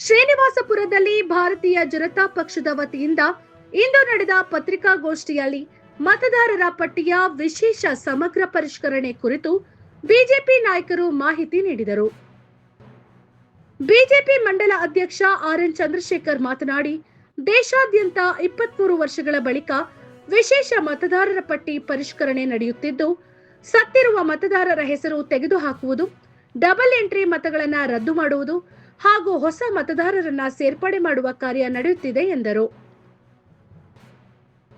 ಶ್ರೀನಿವಾಸಪುರದಲ್ಲಿ ಭಾರತೀಯ ಜನತಾ ಪಕ್ಷದ ವತಿಯಿಂದ ಇಂದು ನಡೆದ ಪತ್ರಿಕಾಗೋಷ್ಠಿಯಲ್ಲಿ ಮತದಾರರ ಪಟ್ಟಿಯ ವಿಶೇಷ ಸಮಗ್ರ ಪರಿಷ್ಕರಣೆ ಕುರಿತು ಬಿಜೆಪಿ ನಾಯಕರು ಮಾಹಿತಿ ನೀಡಿದರು. ಬಿಜೆಪಿ ಮಂಡಲ ಅಧ್ಯಕ್ಷ ಆರ್.ಎನ್. ಚಂದ್ರಶೇಖರ್ ಮಾತನಾಡಿ, ದೇಶಾದ್ಯಂತ 23 ವರ್ಷಗಳ ಬಳಿಕ ವಿಶೇಷ ಮತದಾರರ ಪಟ್ಟಿ ಪರಿಷ್ಕರಣೆ ನಡೆಯುತ್ತಿದ್ದು, ಸತ್ತಿರುವ ಮತದಾರರ ಹೆಸರು ತೆಗೆದುಹಾಕುವುದು, ಡಬಲ್ ಎಂಟ್ರಿ ಮತಗಳನ್ನು ರದ್ದು ಮಾಡುವುದು ಹಾಗೂ ಹೊಸ ಮತದಾರರನ್ನ ಸೇರ್ಪಡೆ ಮಾಡುವ ಕಾರ್ಯ ನಡೆಯುತ್ತಿದೆ ಎಂದರು.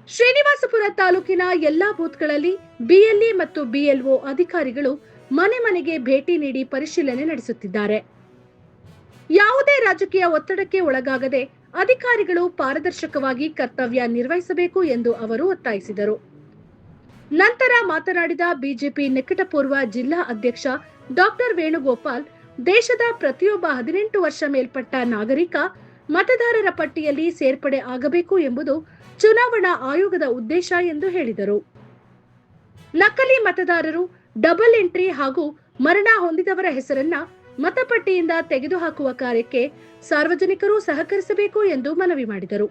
ಶ್ರೀನಿವಾಸಪುರ ತಾಲೂಕಿನ ಎಲ್ಲಾ ಬೂತ್ಗಳಲ್ಲಿ ಬಿಎಲ್ಇ ಮತ್ತು ಬಿಎಲ್ಒ ಅಧಿಕಾರಿಗಳು ಮನೆ ಮನೆಗೆ ಭೇಟಿ ನೀಡಿ ಪರಿಶೀಲನೆ ನಡೆಸುತ್ತಿದ್ದಾರೆ. ಯಾವುದೇ ರಾಜಕೀಯ ಒತ್ತಡಕ್ಕೆ ಒಳಗಾಗದೆ ಅಧಿಕಾರಿಗಳು ಪಾರದರ್ಶಕವಾಗಿ ಕರ್ತವ್ಯ ನಿರ್ವಹಿಸಬೇಕು ಎಂದು ಅವರು ಒತ್ತಾಯಿಸಿದರು. ನಂತರ ಮಾತನಾಡಿದ ಬಿಜೆಪಿ ನಿಕಟಪೂರ್ವ ಜಿಲ್ಲಾ ಅಧ್ಯಕ್ಷ ಡಾಕ್ಟರ್ ವೇಣುಗೋಪಾಲ್, ದೇಶದ ಪ್ರತಿಯೊಬ್ಬ 18 ವರ್ಷ ಮೇಲ್ಪಟ್ಟ ನಾಗರಿಕ ಮತದಾರರ ಪಟ್ಟಿಯಲ್ಲಿ ಸೇರ್ಪಡೆ ಆಗಬೇಕು ಎಂಬುದು ಚುನಾವಣಾ ಆಯೋಗದ ಉದ್ದೇಶ ಎಂದು ಹೇಳಿದರು. ನಕಲಿ ಮತದಾರರು, ಡಬಲ್ ಎಂಟ್ರಿ ಹಾಗೂ ಮರಣ ಹೊಂದಿದವರ ಹೆಸರನ್ನ ಮತಪಟ್ಟಿಯಿಂದ ತೆಗೆದುಹಾಕುವ ಕಾರ್ಯಕ್ಕೆ ಸಾರ್ವಜನಿಕರು ಸಹಕರಿಸಬೇಕು ಎಂದು ಮನವಿ ಮಾಡಿದರು.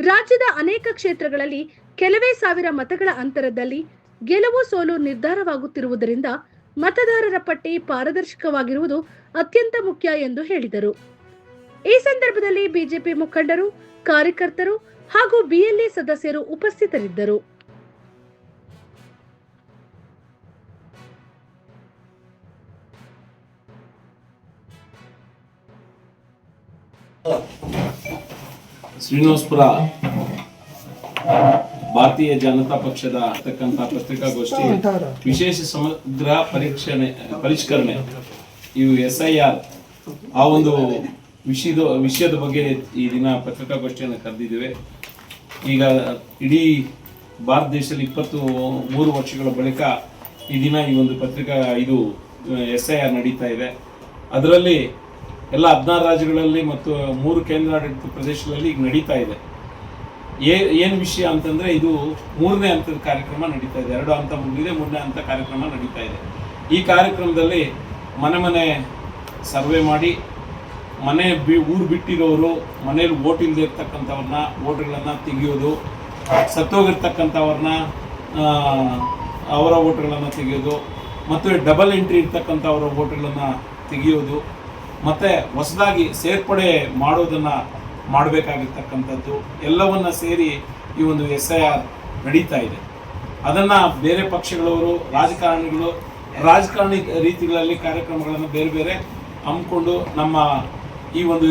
ರಾಜ್ಯದ ಅನೇಕ ಕ್ಷೇತ್ರಗಳಲ್ಲಿ ಕೆಲವೇ ಸಾವಿರ ಮತಗಳ ಅಂತರದಲ್ಲಿ ಗೆಲುವು ಸೋಲು ನಿರ್ಧಾರವಾಗುತ್ತಿರುವುದರಿಂದ ಮತದಾರರ ಪಟ್ಟಿ ಪಾರದರ್ಶಕವಾಗಿರುವುದು ಅತ್ಯಂತ ಮುಖ್ಯ ಎಂದು ಹೇಳಿದರು. ಈ ಸಂದರ್ಭದಲ್ಲಿ ಬಿಜೆಪಿ ಮುಖಂಡರು, ಕಾರ್ಯಕರ್ತರು ಹಾಗೂ ಬಿಎಲ್ಎ ಸದಸ್ಯರು ಉಪಸ್ಥಿತರಿದ್ದರು. ಶ್ರೀನಿವಾಸಪುರ ಭಾರತೀಯ ಜನತಾ ಪಕ್ಷದ ಪತ್ರಿಕಾಗೋಷ್ಠಿ ವಿಶೇಷ ಸಮಗ್ರ ಪರಿಷ್ಕರಣೆ ಇವು SIR ಆ ಒಂದು ವಿಷಯದ ಬಗ್ಗೆ ಈ ದಿನ ಪತ್ರಿಕಾಗೋಷ್ಠಿಯನ್ನು ಕರೆದಿದ್ದೇವೆ. ಈಗ ಇಡೀ ಭಾರತ ದೇಶದಲ್ಲಿ 23 ವರ್ಷಗಳ ಬಳಿಕ ಈ ದಿನ ಈ ಒಂದು SIR ನಡೀತಾ ಇದೆ. ಅದರಲ್ಲಿ ಎಲ್ಲ 16 ರಾಜ್ಯಗಳಲ್ಲಿ ಮತ್ತು 3 ಕೇಂದ್ರಾಡಳಿತ ಪ್ರದೇಶಗಳಲ್ಲಿ ಈಗ ನಡೀತಾ ಇದೆ. ಏನು ವಿಷಯ ಅಂತಂದ್ರೆ, ಇದು 3ನೇ ಹಂತದ ಕಾರ್ಯಕ್ರಮ ನಡೀತಾ ಇದೆ. 2 ಹಂತ ಮುಗಿದಿದೆ, 3ನೇ ಹಂತ ಕಾರ್ಯಕ್ರಮ ನಡೀತಾ ಇದೆ. ಈ ಕಾರ್ಯಕ್ರಮದಲ್ಲಿ ಮನೆ ಸರ್ವೆ ಮಾಡಿ ಊರು ಬಿಟ್ಟಿರೋರು, ಮನೇಲಿ ವೋಟ್ ಇಲ್ಲದೆ ಇರ್ತಕ್ಕಂಥವ್ರನ್ನ ವೋಟ್ಗಳನ್ನ ತೆಗೆಯೋದು, ಸತ್ತೋಗಿರ್ತಕ್ಕಂಥವ್ರನ್ನ ಅವರ ವೋಟ್ಗಳನ್ನು ತೆಗೆಯೋದು, ಮತ್ತು ಡಬಲ್ ಎಂಟ್ರಿ ಇರ್ತಕ್ಕಂಥವರ ವೋಟ್ಗಳನ್ನು ತೆಗೆಯೋದು, ಮತ್ತು ಹೊಸದಾಗಿ ಸೇರ್ಪಡೆ ಮಾಡೋದನ್ನು ಮಾಡಬೇಕಾಗಿರ್ತಕ್ಕಂಥದ್ದು ಎಲ್ಲವನ್ನ ಸೇರಿ ಈ ಒಂದು SIR ನಡೀತಾ ಇದೆ. ಅದನ್ನು ಬೇರೆ ಪಕ್ಷಗಳವರು, ರಾಜಕಾರಣಿ ರೀತಿಗಳಲ್ಲಿ ಕಾರ್ಯಕ್ರಮಗಳನ್ನು ಬೇರೆ ಹಮ್ಮಿಕೊಂಡು ನಮ್ಮ ಈ ಒಂದು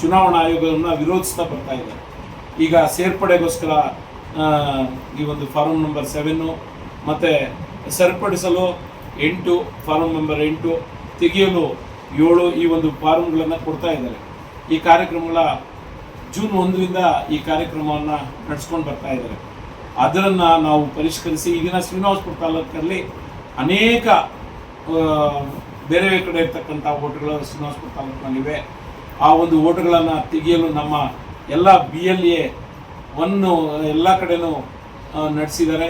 ಚುನಾವಣಾ ಆಯೋಗವನ್ನು ವಿರೋಧಿಸ್ತಾ ಬರ್ತಾ ಇದೆ. ಈಗ ಸೇರ್ಪಡೆಗೋಸ್ಕರ ಈ ಒಂದು ಫಾರಂ ನಂಬರ್ 7 ಮತ್ತು ಸರಿಪಡಿಸಲು 8, ಫಾರಂ ನಂಬರ್ 8 ತೆಗೆಯಲು 7 ಈ ಒಂದು ಫಾರಂಗಳನ್ನು ಕೊಡ್ತಾ ಇದ್ದಾರೆ. ಈ ಕಾರ್ಯಕ್ರಮಗಳ ಜೂನ್ 1ರಿಂದ ಈ ಕಾರ್ಯಕ್ರಮವನ್ನು ನಡೆಸ್ಕೊಂಡು ಬರ್ತಾ ಇದ್ದಾರೆ. ಅದನ್ನು ನಾವು ಪರಿಷ್ಕರಿಸಿ ಈಗಿನ ಶ್ರೀನಿವಾಸಪುರ ತಾಲೂಕಲ್ಲಿ ಅನೇಕ ಬೇರೆ ಕಡೆ ಇರ್ತಕ್ಕಂಥ ವೋಟ್ಗಳು ಶ್ರೀನಿವಾಸಪುರ ತಾಲೂಕಿನಲ್ಲಿವೆ. ಆ ಒಂದು ವೋಟ್ಗಳನ್ನು ತೆಗೆಯಲು ನಮ್ಮ ಎಲ್ಲ BLA 1 ಎಲ್ಲ ಕಡೆನೂ ನಡೆಸಿದ್ದಾರೆ.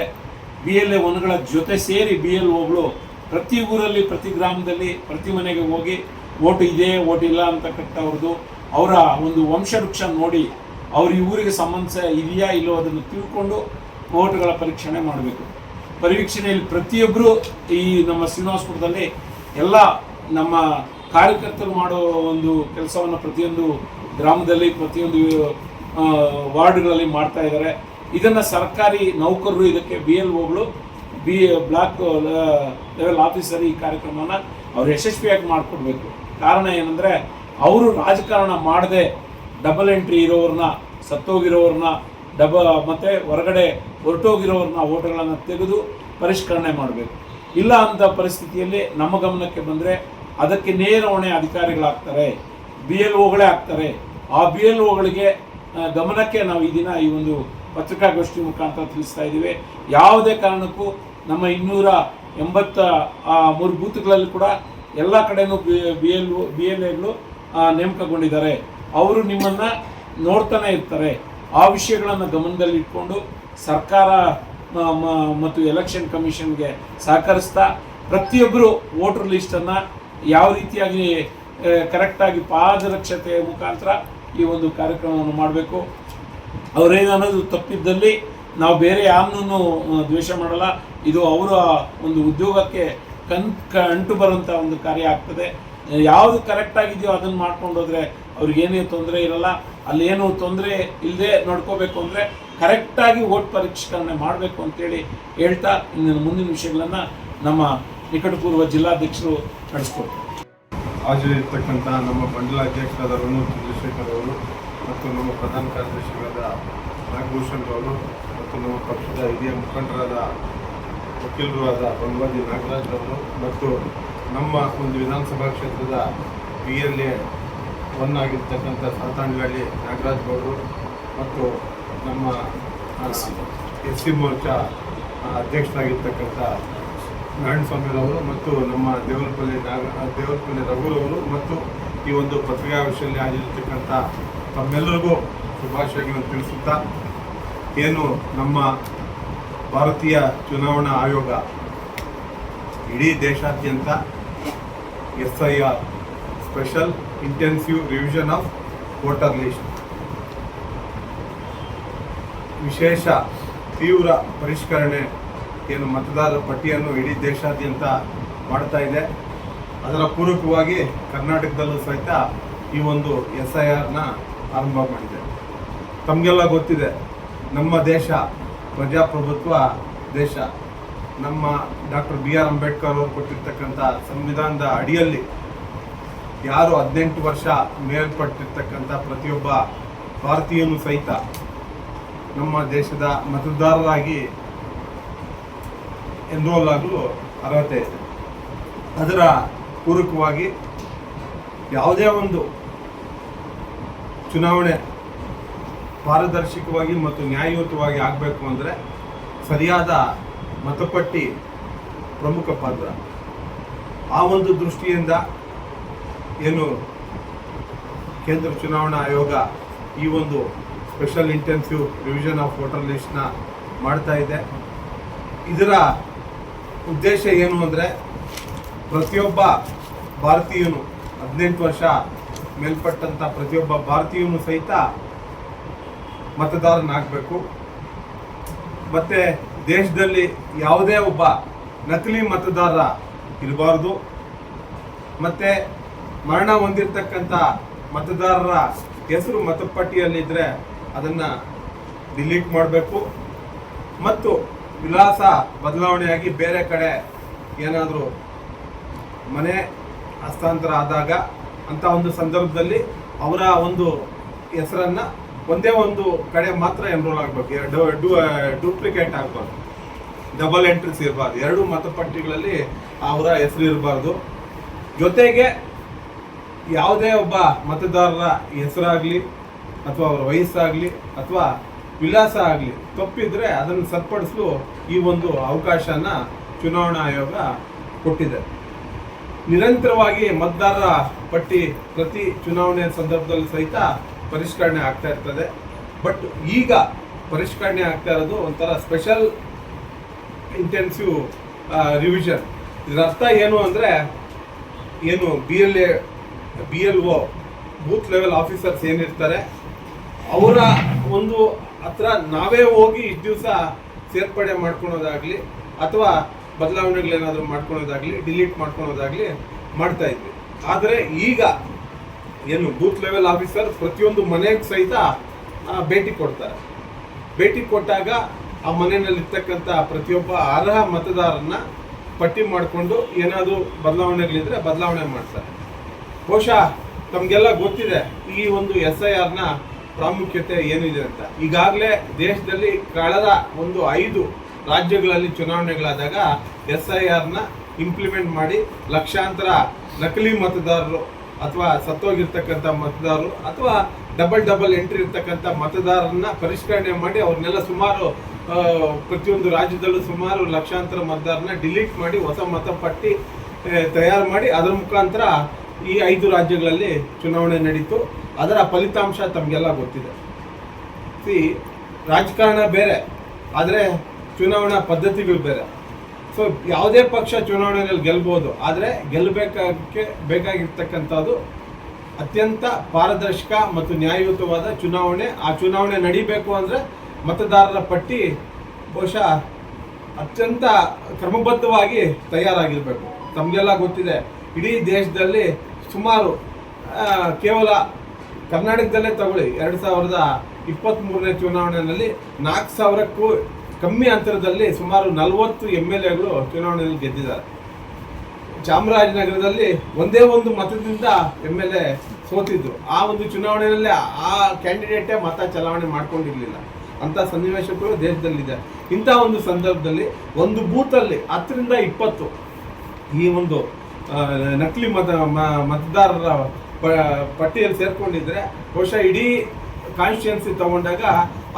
BLA 1ಗಳ ಜೊತೆ ಸೇರಿ BLOಗಳು ಪ್ರತಿ ಊರಲ್ಲಿ, ಪ್ರತಿ ಗ್ರಾಮದಲ್ಲಿ, ಪ್ರತಿ ಮನೆಗೆ ಹೋಗಿ ವೋಟ್ ಇದೆ, ವೋಟ್ ಇಲ್ಲ ಅಂತಕ್ಕಂಥವ್ರದ್ದು ಅವರ ಒಂದು ವಂಶವೃಕ್ಷ ನೋಡಿ ಅವ್ರ ಈ ಊರಿಗೆ ಸಂಬಂಧ ಇದೆಯಾ ಇಲ್ಲೋ ಅದನ್ನು ತಿಳ್ಕೊಂಡು ವೋಟ್ಗಳ ಪರೀಕ್ಷಣೆ ಮಾಡಬೇಕು. ಪರೀಕ್ಷಣೆಯಲ್ಲಿ ಪ್ರತಿಯೊಬ್ಬರು ಈ ನಮ್ಮ ಶ್ರೀನಿವಾಸಪುರದಲ್ಲಿ ಎಲ್ಲ ನಮ್ಮ ಕಾರ್ಯಕರ್ತರು ಮಾಡೋ ಒಂದು ಕೆಲಸವನ್ನು ಪ್ರತಿಯೊಂದು ಗ್ರಾಮದಲ್ಲಿ, ಪ್ರತಿಯೊಂದು ವಾರ್ಡ್ಗಳಲ್ಲಿ ಮಾಡ್ತಾ ಇದ್ದಾರೆ. ಇದನ್ನು ಸರ್ಕಾರಿ ನೌಕರರು, ಇದಕ್ಕೆ BLOಗಳು, ಬ್ಲಾಕ್ ಲೆವೆಲ್ ಆಫೀಸರ್ ಈ ಕಾರ್ಯಕ್ರಮವನ್ನು ಅವ್ರು ಯಶಸ್ವಿಯಾಗಿ ಮಾಡಿಕೊಡ್ಬೇಕು. ಕಾರಣ ಏನಂದರೆ, ಅವರು ರಾಜಕಾರಣ ಮಾಡದೆ ಡಬಲ್ ಎಂಟ್ರಿ ಇರೋರನ್ನ, ಸತ್ತೋಗಿರೋರನ್ನ, ಮತ್ತು ಹೊರಗಡೆ ಹೊರಟೋಗಿರೋರನ್ನ ವೋಟ್ಗಳನ್ನು ತೆಗೆದು ಪರಿಷ್ಕರಣೆ ಮಾಡಬೇಕು. ಇಲ್ಲ ಅಂತ ಪರಿಸ್ಥಿತಿಯಲ್ಲಿ ನಮ್ಮ ಗಮನಕ್ಕೆ ಬಂದರೆ ಅದಕ್ಕೆ ನೇರ ಹೊಣೆ ಅಧಿಕಾರಿಗಳಾಗ್ತಾರೆ, BLOಗಳೇ ಆಗ್ತಾರೆ. ಆ BLOಗಳಿಗೆ ಗಮನಕ್ಕೆ ನಾವು ಈ ದಿನ ಈ ಒಂದು ಪತ್ರಿಕಾಗೋಷ್ಠಿ ಮುಖಾಂತರ ತಿಳಿಸ್ತಾ ಇದ್ದೀವಿ. ಯಾವುದೇ ಕಾರಣಕ್ಕೂ ನಮ್ಮ 283 ಬೂತ್ಗಳಲ್ಲಿ ಕೂಡ ಎಲ್ಲ ಕಡೆನೂ BLAಗಳು ನೇಮಕಗೊಂಡಿದ್ದಾರೆ. ಅವರು ನಿಮ್ಮನ್ನು ನೋಡ್ತಾನೆ ಇರ್ತಾರೆ. ಆ ವಿಷಯಗಳನ್ನು ಗಮನದಲ್ಲಿ ಇಟ್ಕೊಂಡು ಸರ್ಕಾರ ಮತ್ತು ಎಲೆಕ್ಷನ್ ಕಮಿಷನ್ಗೆ ಸಹಕರಿಸ್ತಾ ಪ್ರತಿಯೊಬ್ಬರು ವೋಟರ್ ಲಿಸ್ಟನ್ನು ಯಾವ ರೀತಿಯಾಗಿ ಕರೆಕ್ಟಾಗಿ ಪಾದರಕ್ಷತೆಯ ಮುಖಾಂತರ ಈ ಒಂದು ಕಾರ್ಯಕ್ರಮವನ್ನು ಮಾಡಬೇಕು. ಅವರೇನನ್ನೋದು ತಪ್ಪಿದ್ದಲ್ಲಿ ನಾವು ಬೇರೆ ಯಾರನ್ನೂ ದ್ವೇಷ ಮಾಡಲ್ಲ. ಇದು ಅವರ ಒಂದು ಉದ್ಯೋಗಕ್ಕೆ ಅಂಟು ಬರುವಂಥ ಒಂದು ಕಾರ್ಯ ಆಗ್ತದೆ. ಯಾವುದು ಕರೆಕ್ಟ್ ಆಗಿದೆಯೋ ಅದನ್ನು ಮಾಡ್ಕೊಂಡು ಹೋದರೆ ಅವ್ರಿಗೇನೇ ತೊಂದರೆ ಇರಲ್ಲ. ಅಲ್ಲೇನು ತೊಂದರೆ ಇಲ್ಲದೆ ನೋಡ್ಕೋಬೇಕು ಅಂದರೆ ಕರೆಕ್ಟಾಗಿ ವೋಟ್ ಪರಿಷ್ಕರಣೆ ಮಾಡಬೇಕು ಅಂತೇಳಿ ಹೇಳ್ತಾ ಇನ್ನು ಮುಂದಿನ ವಿಷಯಗಳನ್ನು ನಮ್ಮ ನಿಕಟಪೂರ್ವ ಜಿಲ್ಲಾಧ್ಯಕ್ಷರು ನಡೆಸ್ಕೊಡ್ತಾರೆ. ಹಾಜರಿರ್ತಕ್ಕಂಥ ನಮ್ಮ ಮಂಡಲ ಅಧ್ಯಕ್ಷರಾದ ರಣೂರ್ ಚಂದ್ರಶೇಖರ್ ಅವರು ಮತ್ತು ನಮ್ಮ ಪ್ರಧಾನ ಕಾರ್ಯದರ್ಶಿಗಳಾದ ನಾಗಭೂಷಣ್ ಅವರು ಮತ್ತು ನಮ್ಮ ಪಕ್ಷದ ಹಿರಿಯ ಮುಖಂಡರಾದ ವಕೀಲರು ಆದ ಬಂಗಾದಿ ನಾಗರಾಜ್ ಅವರು ಮತ್ತು ನಮ್ಮ ಒಂದು ವಿಧಾನಸಭಾ ಕ್ಷೇತ್ರದ PLA 1 ಆಗಿರ್ತಕ್ಕಂಥ ಸಾತಾಂಡಹಳ್ಳಿ ನಾಗರಾಜ್ ಅವರು ಮತ್ತು ನಮ್ಮ SC ಮೋರ್ಚಾ ಅಧ್ಯಕ್ಷರಾಗಿರ್ತಕ್ಕಂಥ ನಾರಾಯಣಸ್ವಾಮಿರವರು ಮತ್ತು ನಮ್ಮ ದೇವರಪಲ್ಲಿ ರಘುರವರು ಮತ್ತು ಈ ಒಂದು ಪತ್ರಿಕಾಗೋಷ್ಠಿಯಲ್ಲಿ ಹಾಜರಿರ್ತಕ್ಕಂಥ ತಮ್ಮೆಲ್ಲರಿಗೂ ಶುಭಾಶಯಗಳನ್ನು ತಿಳಿಸುತ್ತಾ, ಏನು ನಮ್ಮ ಭಾರತೀಯ ಚುನಾವಣಾ ಆಯೋಗ ಇಡೀ ದೇಶಾದ್ಯಂತ SIR special intensive revision of voter list ವಿಶೇಷ ತೀವ್ರ ಪರಿಷ್ಕರಣೆ ಏನು ಮತದಾರರ ಪಟ್ಟಿಯನ್ನು ಇಡೀ ದೇಶಾದ್ಯಂತ ಮಾಡ್ತಾ ಇದೆ. ಅದರ ಪೂರಕವಾಗಿ ಕರ್ನಾಟಕದಲ್ಲೂ ಸಹಿತ ಈ ಒಂದು SIRನ ಆರಂಭ ಮಾಡಿದೆ. ತಮಗೆಲ್ಲ ಗೊತ್ತಿದೆ, ನಮ್ಮ ದೇಶ ಪ್ರಜಾಪ್ರಭುತ್ವ ದೇಶ. ನಮ್ಮ ಡಾಕ್ಟರ್ BR ಅಂಬೇಡ್ಕರ್ ಅವರು ಕೊಟ್ಟಿರ್ತಕ್ಕಂಥ ಸಂವಿಧಾನದ ಅಡಿಯಲ್ಲಿ ಯಾರು 18 ವರ್ಷ ಮೇಲ್ಪಟ್ಟಿರ್ತಕ್ಕಂಥ ಪ್ರತಿಯೊಬ್ಬ ಭಾರತೀಯನೂ ಸಹಿತ ನಮ್ಮ ದೇಶದ ಮತದಾರರಾಗಿ ಎನ್ರೋಲ್ ಆಗಲು ಅರ್ಹತೆ ಇದೆ. ಅದರ ಪೂರಕವಾಗಿ ಯಾವುದೇ ಒಂದು ಚುನಾವಣೆ ಪಾರದರ್ಶಕವಾಗಿ ಮತ್ತು ನ್ಯಾಯಯುತವಾಗಿ ಆಗಬೇಕು ಅಂದರೆ ಸರಿಯಾದ ಮತಪಟ್ಟಿ ಪ್ರಮುಖ ಪಾತ್ರ. ಆ ಒಂದು ದೃಷ್ಟಿಯಿಂದ ಏನು ಕೇಂದ್ರ ಚುನಾವಣಾ ಆಯೋಗ ಈ ಒಂದು special intensive revision of voter ಲಿಸ್ಟ್ನ ಮಾಡ್ತಾ ಇದೆ. ಇದರ ಉದ್ದೇಶ ಏನು ಅಂದರೆ ಪ್ರತಿಯೊಬ್ಬ ಭಾರತೀಯನು 18 ವರ್ಷ ಮೇಲ್ಪಟ್ಟಂಥ ಪ್ರತಿಯೊಬ್ಬ ಭಾರತೀಯನು ಸಹಿತ ಮತದಾರನಾಗಬೇಕು. ಮತ್ತು ದೇಶದಲ್ಲಿ ಯಾವುದೇ ಒಬ್ಬ ನಕಲಿ ಮತದಾರ ಇರಬಾರ್ದು. ಮತ್ತು ಮರಣ ಹೊಂದಿರತಕ್ಕಂಥ ಮತದಾರರ ಹೆಸರು ಮತಪಟ್ಟಿಯಲ್ಲಿದ್ದರೆ ಅದನ್ನು ಡಿಲೀಟ್ ಮಾಡಬೇಕು. ಮತ್ತು ವಿಳಾಸ ಬದಲಾವಣೆಯಾಗಿ ಬೇರೆ ಕಡೆ ಏನಾದರೂ ಮನೆ ಹಸ್ತಾಂತರ ಆದಾಗ ಅಂಥ ಒಂದು ಸಂದರ್ಭದಲ್ಲಿ ಅವರ ಒಂದು ಹೆಸರನ್ನು ಒಂದೇ ಒಂದು ಕಡೆ ಮಾತ್ರ ಎನ್ರೋಲ್ ಆಗಬೇಕು. ಡೂಪ್ಲಿಕೇಟ್ ಆಗಬಾರ್ದು, ಡಬಲ್ ಎಂಟ್ರೀಸ್ ಇರಬಾರ್ದು. 2 ಮತಪಟ್ಟಿಗಳಲ್ಲಿ ಅವರ ಹೆಸರು ಇರಬಾರ್ದು. ಜೊತೆಗೆ ಯಾವುದೇ ಒಬ್ಬ ಮತದಾರರ ಹೆಸರಾಗಲಿ ಅಥವಾ ಅವರ ವಯಸ್ಸಾಗಲಿ ಅಥವಾ ವಿಳಾಸ ಆಗಲಿ ತಪ್ಪಿದ್ರೆ ಅದನ್ನು ಸರಿಪಡಿಸಲು ಈ ಒಂದು ಅವಕಾಶನ ಚುನಾವಣಾ ಆಯೋಗ ಕೊಟ್ಟಿದೆ. ನಿರಂತರವಾಗಿ ಮತದಾರರ ಪಟ್ಟಿ ಪ್ರತಿ ಚುನಾವಣೆ ಸಂದರ್ಭದಲ್ಲಿ ಸಹಿತ ಪರಿಷ್ಕರಣೆ ಆಗ್ತಾ ಇರ್ತದೆ. ಬಟ್ ಈಗ ಪರಿಷ್ಕರಣೆ ಆಗ್ತಾ ಇರೋದು ಒಂಥರ ಸ್ಪೆಷಲ್ ಇಂಟೆನ್ಸಿವ್ ರಿವಿಷನ್. ಇದರ ಅರ್ಥ ಏನು ಅಂದರೆ ಏನು BLO ಬೂತ್ ಲೆವೆಲ್ ಆಫೀಸರ್ಸ್ ಏನಿರ್ತಾರೆ ಅವರ ಒಂದು ಹತ್ರ ನಾವೇ ಹೋಗಿ ಇಷ್ಟು ದಿವಸ ಸೇರ್ಪಡೆ ಮಾಡ್ಕೊಳೋದಾಗಲಿ ಅಥವಾ ಬದಲಾವಣೆಗಳೇನಾದರೂ ಮಾಡ್ಕೊಳೋದಾಗಲಿ ಡಿಲೀಟ್ ಮಾಡ್ಕೊಳೋದಾಗಲಿ ಮಾಡ್ತಾ ಇದ್ವಿ. ಆದರೆ ಈಗ ಏನು ಬೂತ್ ಲೆವೆಲ್ ಆಫೀಸರ್ ಪ್ರತಿಯೊಂದು ಮನೆಗೆ ಸಹಿತ ಭೇಟಿ ಕೊಡ್ತಾರೆ. ಭೇಟಿ ಕೊಟ್ಟಾಗ ಆ ಮನೆಯಲ್ಲಿರ್ತಕ್ಕಂಥ ಪ್ರತಿಯೊಬ್ಬ ಅರ್ಹ ಮತದಾರರನ್ನ ಪಟ್ಟಿ ಮಾಡಿಕೊಂಡು ಏನಾದರೂ ಬದಲಾವಣೆಗಳಿದ್ರೆ ಬದಲಾವಣೆ ಮಾಡ್ತಾರೆ. ಬಹುಶಃ ತಮಗೆಲ್ಲ ಗೊತ್ತಿದೆ ಈ ಒಂದು SIRನ ಪ್ರಾಮುಖ್ಯತೆ ಏನಿದೆ ಅಂತ. ಈಗಾಗಲೇ ದೇಶದಲ್ಲಿ ಕಳೆದ ಒಂದು 5 ರಾಜ್ಯಗಳಲ್ಲಿ ಚುನಾವಣೆಗಳಾದಾಗ SIRನ ಇಂಪ್ಲಿಮೆಂಟ್ ಮಾಡಿ ಲಕ್ಷಾಂತರ ನಕಲಿ ಮತದಾರರು ಅಥವಾ ಸತ್ತೋಗಿರ್ತಕ್ಕಂಥ ಮತದಾರರು ಅಥವಾ ಡಬಲ್ ಎಂಟ್ರಿ ಇರ್ತಕ್ಕಂಥ ಮತದಾರರನ್ನ ಪರಿಷ್ಕರಣೆ ಮಾಡಿ ಅವ್ರನ್ನೆಲ್ಲ ಸುಮಾರು ಪ್ರತಿಯೊಂದು ರಾಜ್ಯದಲ್ಲೂ ಸುಮಾರು ಲಕ್ಷಾಂತರ ಮತದಾರರನ್ನ ಡಿಲೀಟ್ ಮಾಡಿ ಹೊಸ ಮತಪಟ್ಟಿ ತಯಾರು ಮಾಡಿ ಅದರ ಮುಖಾಂತರ ಈ 5 ರಾಜ್ಯಗಳಲ್ಲಿ ಚುನಾವಣೆ ನಡೀತು. ಅದರ ಫಲಿತಾಂಶ ತಮಗೆಲ್ಲ ಗೊತ್ತಿದೆ. ರಾಜಕಾರಣ ಬೇರೆ, ಆದರೆ ಚುನಾವಣಾ ಪದ್ಧತಿಗಳು ಬೇರೆ. ಸೊ ಯಾವುದೇ ಪಕ್ಷ ಚುನಾವಣೆಯಲ್ಲಿ ಗೆಲ್ಬೋದು, ಆದರೆ ಬೇಕಾಗಿರ್ತಕ್ಕಂಥದ್ದು ಅತ್ಯಂತ ಪಾರದರ್ಶಕ ಮತ್ತು ನ್ಯಾಯಯುತವಾದ ಚುನಾವಣೆ. ಆ ಚುನಾವಣೆ ನಡೀಬೇಕು ಅಂದರೆ ಮತದಾರರ ಪಟ್ಟಿ ಬಹುಶಃ ಅತ್ಯಂತ ಕ್ರಮಬದ್ಧವಾಗಿ ತಯಾರಾಗಿರಬೇಕು. ತಮಗೆಲ್ಲ ಗೊತ್ತಿದೆ, ಇಡೀ ದೇಶದಲ್ಲಿ ಸುಮಾರು ಕೇವಲ ಕರ್ನಾಟಕದಲ್ಲೇ ತಗೊಳ್ಳಿ, 2023ನೇ ಚುನಾವಣೆಯಲ್ಲಿ 4,000ಕ್ಕೂ ಕಮ್ಮಿ ಅಂತರದಲ್ಲಿ ಸುಮಾರು 40 MLAಗಳು ಚುನಾವಣೆಯಲ್ಲಿ ಗೆದ್ದಿದ್ದಾರೆ. ಚಾಮರಾಜನಗರದಲ್ಲಿ ಒಂದೇ ಒಂದು ಮತದಿಂದ MLA ಸೋತಿದ್ರು. ಆ ಒಂದು ಚುನಾವಣೆಯಲ್ಲಿ ಆ ಕ್ಯಾಂಡಿಡೇಟೇ ಮತ ಚಲಾವಣೆ ಮಾಡ್ಕೊಂಡಿರ್ಲಿಲ್ಲ. ಅಂತ ಸನ್ನಿವೇಶಗಳು ದೇಶದಲ್ಲಿದೆ. ಇಂಥ ಒಂದು ಸಂದರ್ಭದಲ್ಲಿ ಒಂದು ಬೂತಲ್ಲಿ 10ರಿಂದ 20 ಈ ಒಂದು ನಕಲಿ ಮತದಾರರ ಪಟ್ಟಿಯಲ್ಲಿ ಸೇರ್ಕೊಂಡಿದ್ರೆ ಬಹುಶಃ ಇಡೀ ಕಾನ್ಸ್ಟಿಟ್ಯೂನ್ಸಿ ತಗೊಂಡಾಗ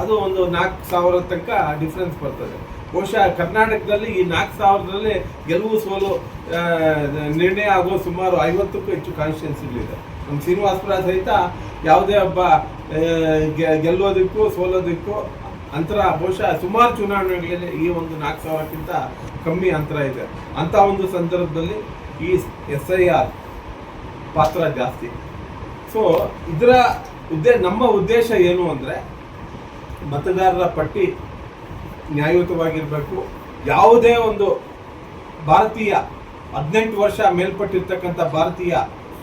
ಅದು ಒಂದು 4,000 ತನಕ ಡಿಫ್ರೆನ್ಸ್ ಬರ್ತದೆ. ಬಹುಶಃ ಕರ್ನಾಟಕದಲ್ಲಿ ಈ 4,000ರಲ್ಲಿ ಗೆಲುವು ಸೋಲು ನಿರ್ಣಯ ಆಗೋ ಸುಮಾರು 50ಕ್ಕೂ ಹೆಚ್ಚು ಕಾನ್ಸ್ಟಿಟ್ಯೂನ್ಸಿಗಳಿದೆ. ನಮ್ಮ ಶ್ರೀನಿವಾಸಪುರ ಸಹಿತ ಯಾವುದೇ ಒಬ್ಬ ಗೆಲ್ಲೋದಕ್ಕೂ ಸೋಲೋದಕ್ಕೂ ಅಂತರ ಬಹುಶಃ ಸುಮಾರು ಚುನಾವಣೆಗಳಲ್ಲಿ ಈ ಒಂದು 4,000ಕ್ಕಿಂತ ಕಮ್ಮಿ ಅಂತರ ಇದೆ. ಅಂಥ ಒಂದು ಸಂದರ್ಭದಲ್ಲಿ ಈ SIR ಪಾತ್ರ ಜಾಸ್ತಿ. ಸೊ ಇದರ ನಮ್ಮ ಉದ್ದೇಶ ಏನು ಅಂದರೆ ಮತದಾರರ ಪಟ್ಟಿ ನ್ಯಾಯಯುತವಾಗಿರಬೇಕು. ಯಾವುದೇ ಒಂದು ಭಾರತೀಯ 18 ವರ್ಷ ಮೇಲ್ಪಟ್ಟಿರ್ತಕ್ಕಂಥ ಭಾರತೀಯ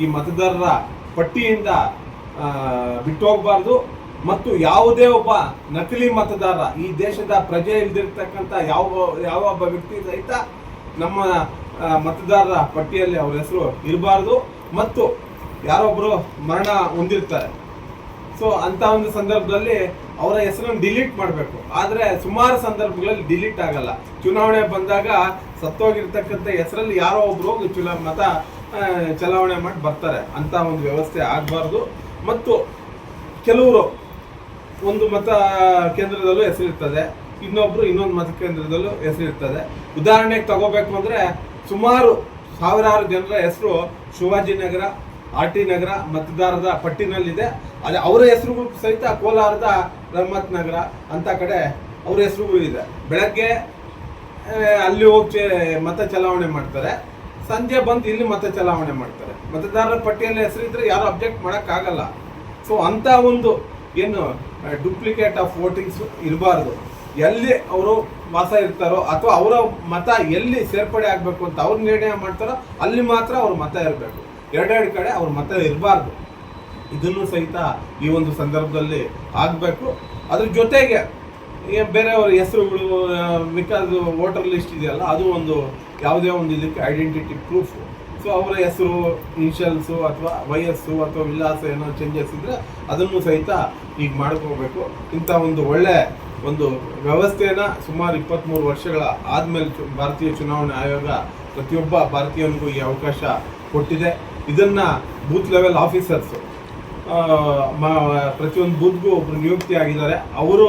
ಈ ಮತದಾರರ ಪಟ್ಟಿಯಿಂದ ಬಿಟ್ಟು ಹೋಗಬಾರ್ದು. ಮತ್ತು ಯಾವುದೇ ಒಬ್ಬ ನಕಲಿ ಮತದಾರ, ಈ ದೇಶದ ಪ್ರಜೆ ಇಲ್ದಿರ್ತಕ್ಕಂಥ ಯಾವ ಒಬ್ಬ ವ್ಯಕ್ತಿ ಸಹಿತ ನಮ್ಮ ಮತದಾರರ ಪಟ್ಟಿಯಲ್ಲಿ ಅವ್ರ ಹೆಸರು ಇರಬಾರ್ದು. ಮತ್ತು ಯಾರೊಬ್ಬರು ಮರಣ ಹೊಂದಿರ್ತಾರೆ, ಸೊ ಅಂಥ ಒಂದು ಸಂದರ್ಭದಲ್ಲಿ ಅವರ ಹೆಸರನ್ನು ಡಿಲೀಟ್ ಮಾಡಬೇಕು. ಆದರೆ ಸುಮಾರು ಸಂದರ್ಭಗಳಲ್ಲಿ ಡಿಲೀಟ್ ಆಗಲ್ಲ. ಚುನಾವಣೆ ಬಂದಾಗ ಸತ್ತೋಗಿರ್ತಕ್ಕಂಥ ಹೆಸರಲ್ಲಿ ಯಾರೋ ಒಬ್ರು ಹೋಗಿ ಮತ ಚಲಾವಣೆ ಮಾಡಿ ಬರ್ತಾರೆ. ಅಂಥ ಒಂದು ವ್ಯವಸ್ಥೆ ಆಗಬಾರ್ದು. ಮತ್ತು ಕೆಲವರು ಒಂದು ಮತ ಕೇಂದ್ರದಲ್ಲೂ ಹೆಸರಿರ್ತದೆ, ಇನ್ನೊಂದು ಮತ ಕೇಂದ್ರದಲ್ಲೂ ಹೆಸರಿರ್ತದೆ. ಉದಾಹರಣೆಗೆ ತಗೋಬೇಕು ಅಂದರೆ ಸುಮಾರು ಸಾವಿರಾರು ಜನರ ಹೆಸರು ಶಿವಾಜಿನಗರ, RT ನಗರ ಮತದಾರರ ಪಟ್ಟಿನಲ್ಲಿದೆ. ಅದೇ ಅವರ ಹೆಸರುಗಳು ಸಹಿತ ಕೋಲಾರದ ರಹಮತ್ ನಗರ ಅಂತ ಕಡೆ ಅವರ ಹೆಸರುಗಳು ಇದೆ. ಬೆಳಗ್ಗೆ ಅಲ್ಲಿ ಹೋಗಿ ಮತ ಚಲಾವಣೆ ಮಾಡ್ತಾರೆ, ಸಂಜೆ ಬಂದು ಇಲ್ಲಿ ಮತ ಚಲಾವಣೆ ಮಾಡ್ತಾರೆ. ಮತದಾರರ ಪಟ್ಟಿಯಲ್ಲಿ ಹೆಸರಿದ್ರೆ ಯಾರು ಅಬ್ಜೆಕ್ಟ್ ಮಾಡೋಕ್ಕಾಗಲ್ಲ. ಸೊ ಅಂಥ ಒಂದು ಏನು ಡೂಪ್ಲಿಕೇಟ್ ಆಫ್ ವೋಟಿಂಗ್ಸ್ ಇರಬಾರ್ದು. ಎಲ್ಲಿ ಅವರು ವಾಸ ಇರ್ತಾರೋ ಅಥವಾ ಅವರ ಮತ ಎಲ್ಲಿ ಸೇರ್ಪಡೆ ಆಗಬೇಕು ಅಂತ ಅವ್ರು ನಿರ್ಣಯ ಮಾಡ್ತಾರೋ ಅಲ್ಲಿ ಮಾತ್ರ ಅವ್ರ ಮತ ಇರಬೇಕು. ಎರಡೆರಡು ಕಡೆ ಅವ್ರ ಮತ ಇರಬಾರ್ದು. ಇದನ್ನು ಸಹಿತ ಈ ಒಂದು ಸಂದರ್ಭದಲ್ಲಿ ಆಗಬೇಕು. ಅದ್ರ ಜೊತೆಗೆ ಬೇರೆಯವರ ಹೆಸರುಗಳು, ಬಿಕಾಸ್ ವೋಟರ್ ಲಿಸ್ಟ್ ಇದೆಯಲ್ಲ, ಅದು ಒಂದು ಯಾವುದೇ ಒಂದು ಇದಕ್ಕೆ ಐಡೆಂಟಿಟಿ ಪ್ರೂಫ್. ಸೊ ಅವರ ಹೆಸರು, ಇನಿಷಿಯಲ್ಸು ಅಥವಾ ವಯಸ್ಸು ಅಥವಾ ವಿಳಾಸ ಏನೋ ಚೇಂಜಸ್ ಇದ್ದರೆ ಅದನ್ನು ಸಹಿತ ಈಗ ಮಾಡ್ಕೋಬೇಕು. ಇಂಥ ಒಂದು ಒಳ್ಳೆ ಒಂದು ವ್ಯವಸ್ಥೆನ ಸುಮಾರು 23 ವರ್ಷಗಳ ಆದಮೇಲೆ ಭಾರತೀಯ ಚುನಾವಣಾ ಆಯೋಗ ಪ್ರತಿಯೊಬ್ಬ ಭಾರತೀಯನಿಗೂ ಈ ಅವಕಾಶ ಕೊಟ್ಟಿದೆ. ಇದನ್ನು ಬೂತ್ ಲೆವೆಲ್ ಆಫೀಸರ್ಸು ಪ್ರತಿಯೊಂದು ಬೂತ್ಗೂ ಒಬ್ಬರು ನಿಯುಕ್ತಿ ಆಗಿದ್ದಾರೆ. ಅವರು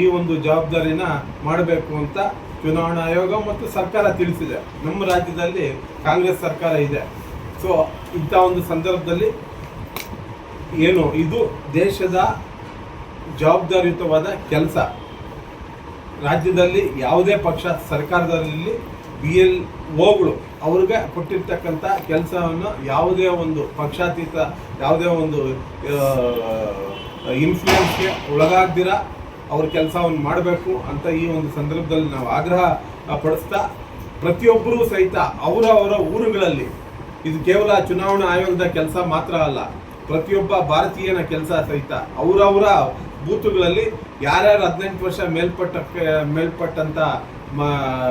ಈ ಒಂದು ಜವಾಬ್ದಾರಿನ ಮಾಡಬೇಕು ಅಂತ ಚುನಾವಣಾ ಆಯೋಗ ಮತ್ತು ಸರ್ಕಾರ ತಿಳಿಸಿದೆ. ನಮ್ಮ ರಾಜ್ಯದಲ್ಲಿ ಕಾಂಗ್ರೆಸ್ ಸರ್ಕಾರ ಇದೆ. ಸೊ ಇಂಥ ಒಂದು ಸಂದರ್ಭದಲ್ಲಿ ಏನು ಇದು ದೇಶದ ಜವಾಬ್ದಾರಿಯುತವಾದ ಕೆಲಸ. ರಾಜ್ಯದಲ್ಲಿ ಯಾವುದೇ ಪಕ್ಷ ಸರ್ಕಾರದಲ್ಲಿ BLOಗಳು ಅವ್ರಿಗೆ ಕೊಟ್ಟಿರ್ತಕ್ಕಂಥ ಕೆಲಸವನ್ನು ಯಾವುದೇ ಒಂದು ಪಕ್ಷಾತೀತ, ಯಾವುದೇ ಒಂದು ಇನ್ಫ್ಲೂಯೆನ್ಸ್ಗೆ ಒಳಗಾಗ್ದಿರ ಅವ್ರ ಕೆಲಸವನ್ನು ಮಾಡಬೇಕು ಅಂತ ಈ ಒಂದು ಸಂದರ್ಭದಲ್ಲಿ ನಾವು ಆಗ್ರಹ ಪಡಿಸ್ತಾ, ಪ್ರತಿಯೊಬ್ಬರೂ ಸಹಿತ ಅವರವರ ಊರುಗಳಲ್ಲಿ, ಇದು ಕೇವಲ ಚುನಾವಣಾ ಆಯೋಗದ ಕೆಲಸ ಮಾತ್ರ ಅಲ್ಲ, ಪ್ರತಿಯೊಬ್ಬ ಭಾರತೀಯನ ಕೆಲಸ ಸಹಿತ ಅವರವರ ಬೂತುಗಳಲ್ಲಿ ಯಾರ್ಯಾರು 18 ವರ್ಷ ಮೇಲ್ಪಟ್ಟಂತ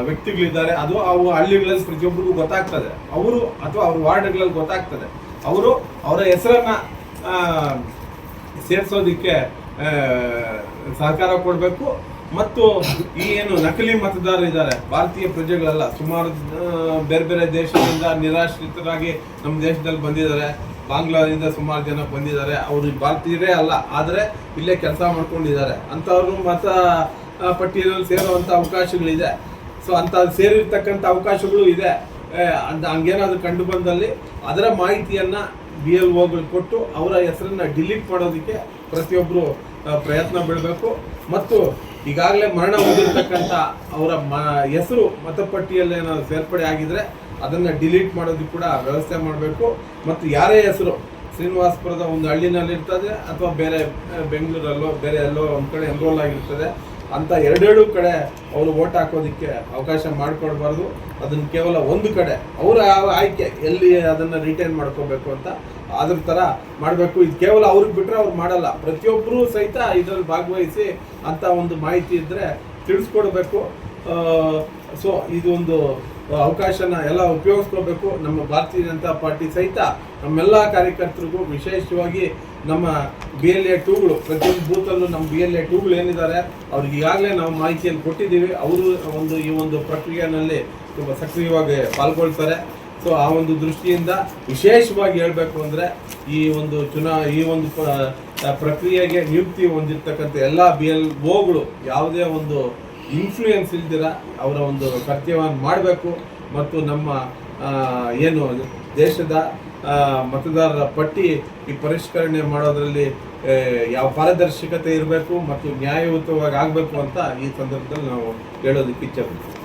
ವ್ಯಕ್ತಿಗಳಿದ್ದಾರೆ, ಅದು ಅವು ಹಳ್ಳಿಗಳಲ್ಲಿ ಪ್ರತಿಯೊಬ್ಬರಿಗೂ ಗೊತ್ತಾಗ್ತದೆ. ಅವರು ಅಥವಾ ಅವ್ರ ವಾರ್ಡ್ಗಳಲ್ಲಿ ಗೊತ್ತಾಗ್ತದೆ. ಅವರು ಅವರ ಹೆಸರನ್ನ ಸೇರಿಸೋದಕ್ಕೆ ಸಹಕಾರ ಕೊಡಬೇಕು. ಮತ್ತು ಈ ಏನು ನಕಲಿ ಮತದಾರರಿದ್ದಾರೆ, ಭಾರತೀಯ ಪ್ರಜೆಗಳೆಲ್ಲ ಸುಮಾರು ಬೇರೆ ಬೇರೆ ದೇಶದಿಂದ ನಿರಾಶ್ರಿತರಾಗಿ ನಮ್ಮ ದೇಶದಲ್ಲಿ ಬಂದಿದ್ದಾರೆ. ಬಾಂಗ್ಲಾದಿಂದ ಸುಮಾರು ಜನ ಬಂದಿದ್ದಾರೆ. ಅವರು ಭಾರತೀಯರೇ ಅಲ್ಲ, ಆದರೆ ಇಲ್ಲೇ ಕೆಲಸ ಮಾಡ್ಕೊಂಡಿದ್ದಾರೆ. ಅಂಥವ್ರು ಮತ ಪಟ್ಟಿಯಲ್ಲಿ ಸೇರುವಂಥ ಅವಕಾಶಗಳಿದೆ. ಸೊ ಅಂಥ ಸೇರಿರ್ತಕ್ಕಂಥ ಅವಕಾಶಗಳು ಇದೆ. ಹಂಗೇನಾದ್ರು ಕಂಡು ಬಂದಲ್ಲಿ ಅದರ ಮಾಹಿತಿಯನ್ನು BLOಗಳು ಕೊಟ್ಟು ಅವರ ಹೆಸರನ್ನು ಡಿಲೀಟ್ ಮಾಡೋದಕ್ಕೆ ಪ್ರತಿಯೊಬ್ಬರು ಪ್ರಯತ್ನ ಬೀಳಬೇಕು. ಮತ್ತು ಈಗಾಗಲೇ ಮರಣ ಹೊಂದಿರತಕ್ಕಂಥ ಅವರ ಹೆಸರು ಮತಪಟ್ಟಿಯಲ್ಲಿ ಏನಾದ್ರು ಸೇರ್ಪಡೆ ಆಗಿದ್ರೆ ಅದನ್ನು ಡಿಲೀಟ್ ಮಾಡೋದಕ್ಕೆ ಕೂಡ ವ್ಯವಸ್ಥೆ ಮಾಡಬೇಕು. ಮತ್ತು ಯಾರೇ ಹೆಸರು ಶ್ರೀನಿವಾಸಪುರದ ಒಂದು ಹಳ್ಳಿನಲ್ಲಿ ಇರ್ತದೆ ಅಥವಾ ಬೇರೆ ಬೆಂಗಳೂರಲ್ಲೋ ಬೇರೆ ಎಲ್ಲೋ ಒಂದು ಕಡೆ ಎನ್ರೋಲ್ ಆಗಿರ್ತದೆ ಅಂತ ಎರಡೆರಡು ಕಡೆ ಅವರು ವೋಟ್ ಹಾಕೋದಕ್ಕೆ ಅವಕಾಶ ಮಾಡಿಕೊಡ್ಬಾರ್ದು. ಅದನ್ನು ಕೇವಲ ಒಂದು ಕಡೆ ಅವರ ಆಯ್ಕೆ ಎಲ್ಲಿ ಅದನ್ನು ರಿಟೈನ್ ಮಾಡ್ಕೋಬೇಕು ಅಂತ ಅದ್ರ ಥರ ಮಾಡಬೇಕು. ಇದು ಕೇವಲ ಅವ್ರಿಗೆ ಬಿಟ್ಟರೆ ಅವ್ರು ಮಾಡಲ್ಲ, ಪ್ರತಿಯೊಬ್ಬರೂ ಸಹಿತ ಇದರಲ್ಲಿ ಭಾಗವಹಿಸಿ ಅಂತ ಒಂದು ಮಾಹಿತಿ ಇದ್ದರೆ ತಿಳಿಸ್ಕೊಡ್ಬೇಕು. ಸೊ ಇದೊಂದು ಅವಕಾಶನ ಎಲ್ಲ ಉಪಯೋಗಿಸ್ಕೋಬೇಕು. ನಮ್ಮ ಭಾರತೀಯ ಜನತಾ ಪಾರ್ಟಿ ಸಹಿತ ನಮ್ಮೆಲ್ಲ ಕಾರ್ಯಕರ್ತರಿಗೂ, ವಿಶೇಷವಾಗಿ ನಮ್ಮ BLA 2ಗಳು ಪ್ರತಿಯೊಂದು ಬೂತಲ್ಲೂ ನಮ್ಮ BLA 2ಗಳು ಏನಿದ್ದಾರೆ ಅವ್ರಿಗೆ ಈಗಾಗಲೇ ನಾವು ಮಾಹಿತಿಯನ್ನು ಕೊಟ್ಟಿದ್ದೀವಿ. ಅವರು ಈ ಒಂದು ಪ್ರಕ್ರಿಯೆಯಲ್ಲಿ ತುಂಬ ಸಕ್ರಿಯವಾಗಿ ಪಾಲ್ಗೊಳ್ತಾರೆ. ಸೊ ಆ ಒಂದು ದೃಷ್ಟಿಯಿಂದ ವಿಶೇಷವಾಗಿ ಹೇಳಬೇಕು ಅಂದರೆ ಈ ಒಂದು ಪ್ರಕ್ರಿಯೆಗೆ ನಿಯುಕ್ತಿ ಹೊಂದಿರತಕ್ಕಂಥ ಎಲ್ಲ BLOಗಳು ಯಾವುದೇ ಒಂದು ಇನ್ಫ್ಲೂಯೆನ್ಸ್ ಇಲ್ದಿರ ಅವರ ಒಂದು ಕರ್ತವ್ಯವನ್ನು ಮಾಡಬೇಕು. ಮತ್ತು ನಮ್ಮ ಏನು ದೇಶದ ಮತದಾರರ ಪಟ್ಟಿ ಈ ಪರಿಷ್ಕರಣೆ ಮಾಡೋದರಲ್ಲಿ ಯಾವ ಪಾರದರ್ಶಕತೆ ಇರಬೇಕು ಮತ್ತು ನ್ಯಾಯಯುತವಾಗಿ ಆಗಬೇಕು ಅಂತ ಈ ಸಂದರ್ಭದಲ್ಲಿ ನಾವು ಹೇಳೋದಕ್ಕೆ ಇಚ್ಛೆ ಪಡ್ತೀವಿ.